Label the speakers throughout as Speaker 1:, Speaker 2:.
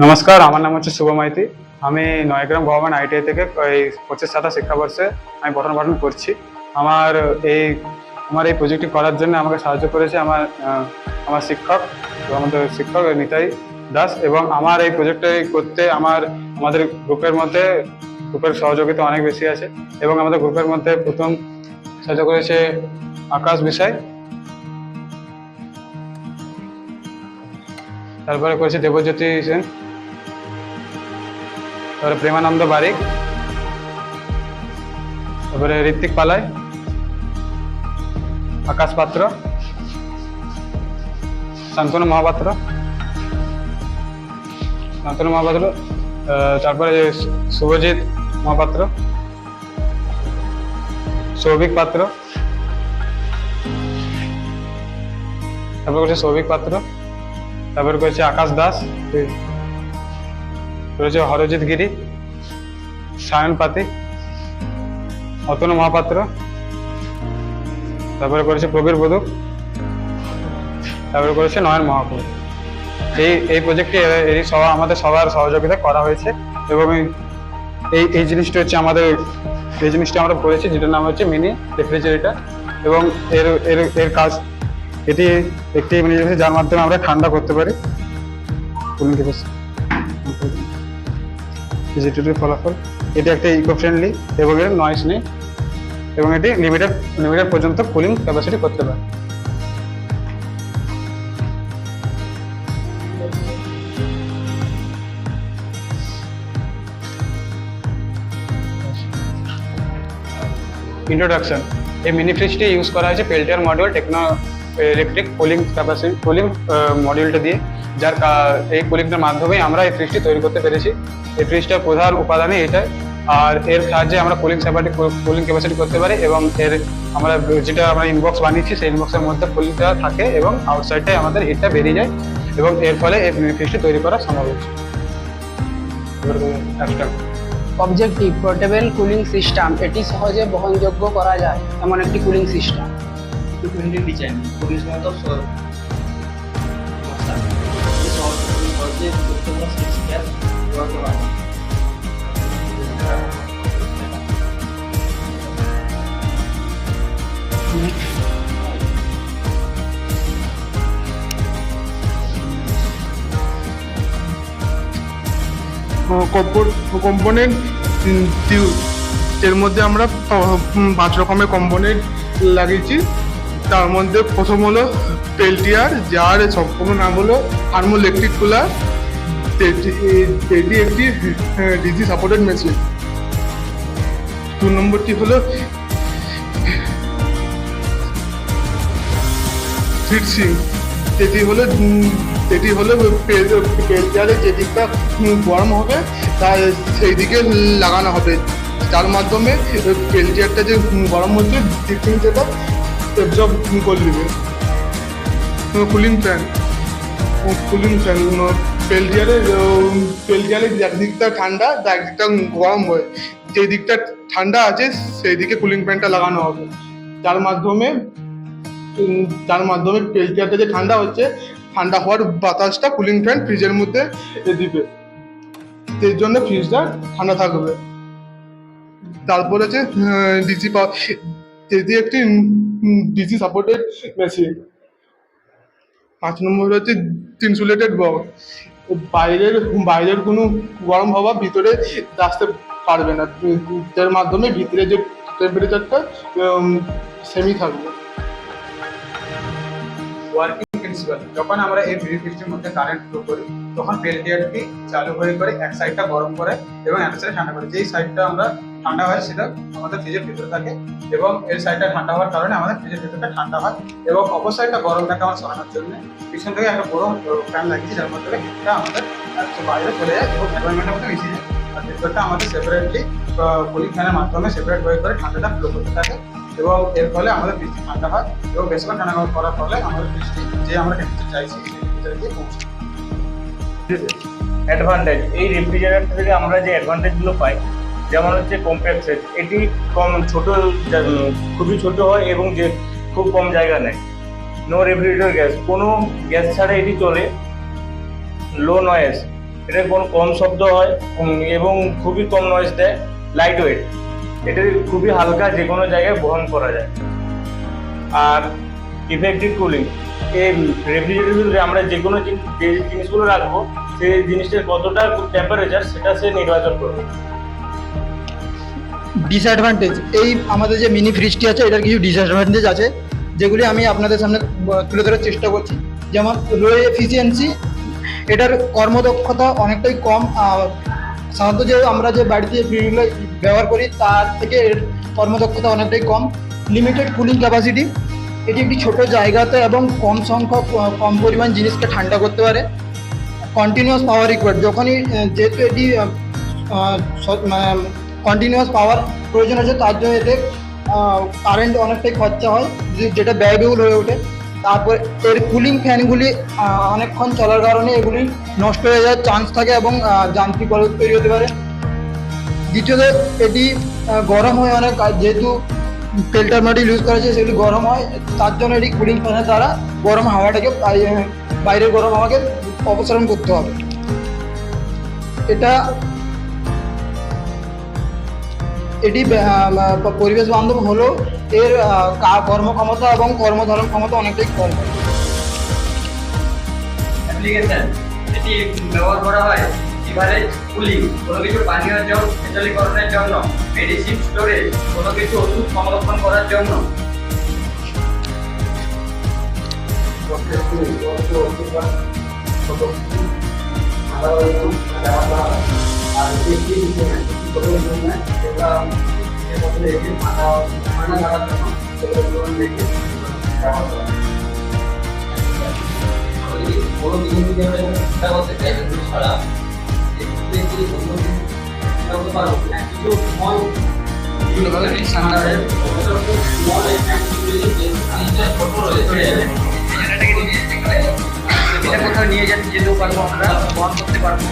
Speaker 1: নমস্কার, আমার নাম হচ্ছে শুভ মাইতি। আমি নয়গ্রাম গভর্নমেন্ট আইটিআই থেকে এই 25-27 শিক্ষাবর্ষে আমি পঠন পাঠন করছি। আমার এই আমার এই প্রজেক্টটি করার জন্য আমাকে সাহায্য করেছে আমার শিক্ষক, আমাদের শিক্ষক নিতাই দাস। এবং আমার এই প্রজেক্টটি করতে আমাদের গ্রুপের সহযোগিতা অনেক বেশি আছে। এবং আমাদের গ্রুপের মধ্যে প্রথম সাহায্য করেছে আকাশ বিষয়, তারপরে করেছে দেবজ্যোতি সেন, তারপরে প্রেমানন্দ বারিক, তারপরে ঋত্বিক পালাই, আকাশ পাত্র, শান্তনু মহাপাত্র, তারপরে শুভজিৎ মহাপাত্র, সৌভিক পাত্র, তারপর করেছে সৌভিক পাত্র, তারপর করেছে আকাশ দাস, রয়েছে হরজিৎ গিরি, সায়ন পাতি, অতনু মহাপাত্র, তারপরে করেছে প্রবীর বদুক, তারপরে করেছে নয়ন মহাকুর। এই প্রজেক্টটি আমাদের সবার সহযোগিতা করা হয়েছে। এবং এই জিনিসটা হচ্ছে এই জিনিসটা আমরা করেছি, যেটার নাম হচ্ছে মিনি রেফ্রিজারেটর। এবং এর কাজ, এটি একটি মিনি রেফ্রিজারেটর যার মাধ্যমে আমরা ঠান্ডা করতে পারি। ফলাফল, এটি একটা ইকো ফ্রেন্ডলি এবং এর নয়েজ নেই, এবং এটি লিমিটেড পর্যন্ত কুলিং ক্যাপাসিটি করতে পারে। ইন্ট্রোডাকশন। এই মিনি ফ্রিজটি ইউজ করা হয়েছে পেল্টিয়ার মডিউল ইলেকট্রিক কুলিং মডিউলটা দিয়ে, এই কুলিংটার মাধ্যমেই আমরা এই ফ্রিজটি তৈরি করতে পেরেছি। এই ফ্রিজটার প্রধান উপাদানই এটাই। আর এর সাহায্যে আমরা কুলিং ক্যাপাসিটি করতে পারি। এবং আমরা যেটা ইনবক্স বানিয়েছি, সেই ইনবক্সের মধ্যে কুলিংটা থাকে এবং আউটসাইডটাই আমাদের হিটটা বেরিয়ে যায়, এবং এর ফলে এই মিনি ফ্রিজটি তৈরি করা সম্ভব হচ্ছে।
Speaker 2: অবজেক্টিভ পোর্টেবল কুলিং সিস্টেম, এটি সহজে বহনযোগ্য করা যায় এমন একটি কুলিং সিস্টেম।
Speaker 3: ডিজাইন
Speaker 4: কম্পোনেন্ট এর মধ্যে আমরা 5 রকমের কম্পোনেন্ট লাগিয়েছি। তার মধ্যে প্রথম হলো পেল্টিয়ার, যার সম্পূর্ণ নাম হলো থার্মোইলেকট্রিক কুলার। এটি একটি ডিসি সাপোর্টেড মেশিন। 2 নম্বরটি হলো হিট সিঙ্ক। এটি হলো পেল্টিয়ারের যে দিকটা গরম হবে তার সেই দিকে লাগানো হবে, তার মাধ্যমে পেল্টিয়ারটা যে গরম হচ্ছে সেটা অ্যাবজর্ব করে নেবে। কুলিং ফ্যান পেল্টিয়ারের একদিকটা ঠান্ডা, একদিকটা গরম হয়। যে দিকটা ঠান্ডা আছে সেই দিকে কুলিং ফ্যানটা লাগানো হবে, যার মাধ্যমে পেল্টিয়ারটা যে ঠান্ডা হচ্ছে, ঠান্ডা হওয়ার বাতাসটা কুলিং ফ্যান ফ্রিজের মধ্যে দিবে, এর জন্য ফ্রিজটা ঠান্ডা থাকবে। তারপর আছে এটি একটি ডিসি সাপোর্টেড মেশিন। 5 নম্বর হচ্ছে ইনসুলেটেড বক্স। বাইরের কোনো গরম হাওয়া ভিতরে আসতে পারবে না, এর মাধ্যমে ভিতরে যে টেম্পারেচারটা সেমি থাকবে।
Speaker 1: ওয়ার্কিং প্রিন্সিপাল, যখন আমরা এই মিনি ফ্রিজটির মধ্যে কারেন্ট ফ্লো করি, তখন পেল্টিয়ারটি চালু হয়ে করে এক সাইডটা গরম করে এবং এক সাইডে ঠান্ডা করে। যেই সাইডটা আমরা ঠান্ডা হয় সেটা আমাদের ফ্রিজের ভিতরে থাকে, এবং এর সাইডটা ঠান্ডা হওয়ার কারণে আমাদের ফ্রিজের ভিতরটা ঠান্ডা হয়। এবং অপর সাইডটা গরমটাকে আমার সরানোর জন্য পিছন থেকে একটা বড় ফ্যান লাগিয়েছি, যার মাধ্যমে হিটটা আমাদের বাইরে চলে যায় এবং এনভায়রনমেন্টের মধ্যে মিশে যায়। আর ভিতরটা আমাদের সেপারেটলি কুলিং ফ্যানের মাধ্যমে সেপারেট হয়ে করে ঠান্ডাটা ফ্লো করতে থাকে, এবং এর ফলে আমাদের ফ্রিজটি ঠান্ডা হয়। এবং বেশিরভাগ ঠান্ডা করার ফলে আমাদের ফ্রিজটি যে আমরা টেম্পারেচার চাইছি সেই টেম্পারেচারে গিয়ে পৌঁছায়।
Speaker 3: অ্যাডভান্টেজ, এই রেফ্রিজারেটর থেকে আমরা যে অ্যাডভান্টেজগুলো পাই, যেমন হচ্ছে কম্প্যাক্ট সাইজ, এটি খুবই ছোট হয় এবং যে খুব কম জায়গা নেয়। নো রেফ্রিজারেটর গ্যাস, কোনো গ্যাস ছাড়া এটি চলে। লো নয়েজ, এটা কোনো কম শব্দ হয় এবং খুবই কম নয়েজ দেয়, লাইট ওয়েট, এটা খুবই হালকা, যে কোনো জায়গায় বহন করা যায়। আর ইফেক্টিভ কুলিং, এই রেফ্রিজারেটরের ভিতরে আমরা যে কোনো যে জিনিসগুলো রাখবো সেই জিনিসটার কতটা টেম্পারেচার সেটা সে নির্বাচন করবে।
Speaker 5: ডিসঅ্যাডভান্টেজ, এই আমাদের যে মিনি ফ্রিজটি আছে এটার কিছু ডিসঅ্যাডভান্টেজ আছে যেগুলি আমি আপনাদের সামনে তুলে ধরার চেষ্টা করছি। যেমন লো এফিসিয়েন্সি, এটার কর্মদক্ষতা অনেকটাই কম। সাধারণত যে আমরা যে বাড়িতে ফ্রিজগুলো ব্যবহার করি তার থেকে এর কর্মদক্ষতা অনেকটাই কম। লিমিটেড কুলিং ক্যাপাসিটি, এটি একটি ছোট জায়গাতে এবং কম সংখ্যক কম পরিমাণ জিনিসকে ঠান্ডা করতে পারে। কন্টিনিউয়াস পাওয়ার রিকোয়ার্ড, যখনই যেহেতু এটি কন্টিনিউয়াস পাওয়ার প্রয়োজন আছে তার জন্য এতে কারেন্ট অনেকটাই খরচা হয়, যেটা ব্যয়বহুল হয়ে ওঠে। তারপর এর কুলিং ফ্যানগুলি অনেকক্ষণ চলার কারণে এগুলি নষ্ট হয়ে যাওয়ার চান্স থাকে এবং যান্ত্রিক অবরোধ তৈরি হতে পারে। দ্বিতীয়ত এটি গরম হয় অনেক, যেহেতু ফিল্টার মডেল ইউজ করা হয়েছে সেগুলি গরম হয়, তার জন্য এটি কুলিং ফ্যানের দ্বারা গরম হাওয়াটাকে বাইরের গরম হাওয়াকে অপসারণ করতে হবে। এটি পরিবেশ বান্ধব হলেও এর কর্মক্ষমতা এবং কর্মধারণ ক্ষমতা অনেকটাই কম।
Speaker 6: অ্যাপ্লিকেশন, এটি ব্যবহার করা হয় লিভারেজ কুলিং, কোনো কিছু পানীয় জল শীতলীকরণের জন্য, মেডিসিন স্টোরেজ, কোনো কিছু ওষুধ সংরক্ষণ করার জন্য। কোনো জিনিস যদি আমরা চিন্তা করতে চাই এগুলো ছাড়া কিছু স্মল এটা কোথাও নিয়ে যেতেও পারবো, আমরা বহন করতে পারবো।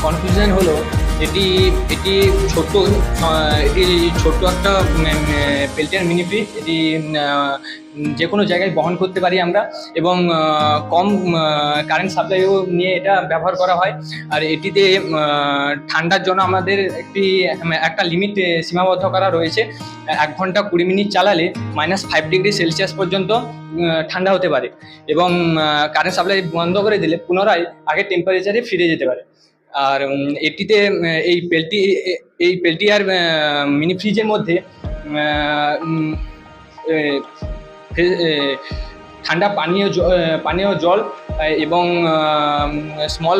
Speaker 7: কনফিউশন হলো এটি ছোট্ট একটা পেল্টিয়ার মিনি ফ্রিজ। এটি যে কোনো জায়গায় বহন করতে পারি আমরা, এবং কম কারেন্ট সাপ্লাইও নিয়ে এটা ব্যবহার করা হয়। আর এটিতে ঠান্ডার জন্য আমাদের একটা লিমিট সীমাবদ্ধ করা রয়েছে। 1 ঘন্টা 20 মিনিট চালালে -5 ডিগ্রি সেলসিয়াস পর্যন্ত ঠান্ডা হতে পারে, এবং কারেন্ট সাপ্লাই বন্ধ করে দিলে পুনরায় আগের টেম্পারেচারে ফিরে যেতে পারে। আর এটিতে এই পেল্টিয়ার মিনি ফ্রিজের মধ্যে ঠান্ডা পানীয় জল এবং স্মল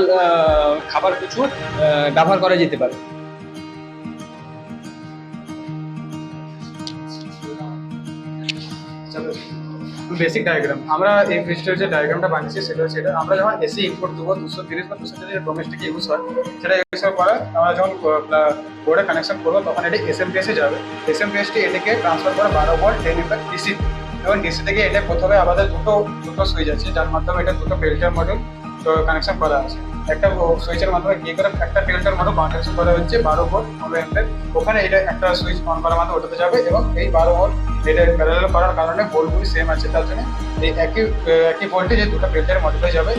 Speaker 7: খাবার কিছু ব্যবহার করা যেতে পারে।
Speaker 1: বেসিক ডায়াগ্রাম, আমরা এই ফ্রিজটার যে ডায়াগ্রামটা বানিয়েছি সেটা হচ্ছে এটা। আমরা যখন এসি ইম্পোর্ট দেবো 230 বা 240 ডোমেস্টিক ইউজ হয়, সেটা ইউজ করার পরে আমরা যখন বোর্ডে কানেকশন করবো তখন এটি এসএমপিএসে যাবে। এসএমপিএসটি এটাকে ট্রান্সফার করে 12 ভোল্ট 10 এম্পিয়ার ডিসি, এবং ডিসি থেকে এটা প্রথমে আমাদের দুটো সুইচ আছে যার মাধ্যমে এটা দুটো ফিল্টার মডিউল কানেকশন করা আছে। একটা সুইচের মাধ্যমে গিয়ে করে একটা ফিল্টার মডিউল কানেকশন করা হচ্ছে 12 ভোল্ট 9 এম্পিয়ার, ওখানে এটা একটা সুইচ অন করার মাধ্যমে ওটাতে যাবে, এবং এই 12 ভোল্ট এটা প্যারালাল করার কারণে ভোল্টগুলি সেম আছে, তার জন্য এই একই ভোল্টেজে দুটো ফিল্টার মডিউলে যাবে।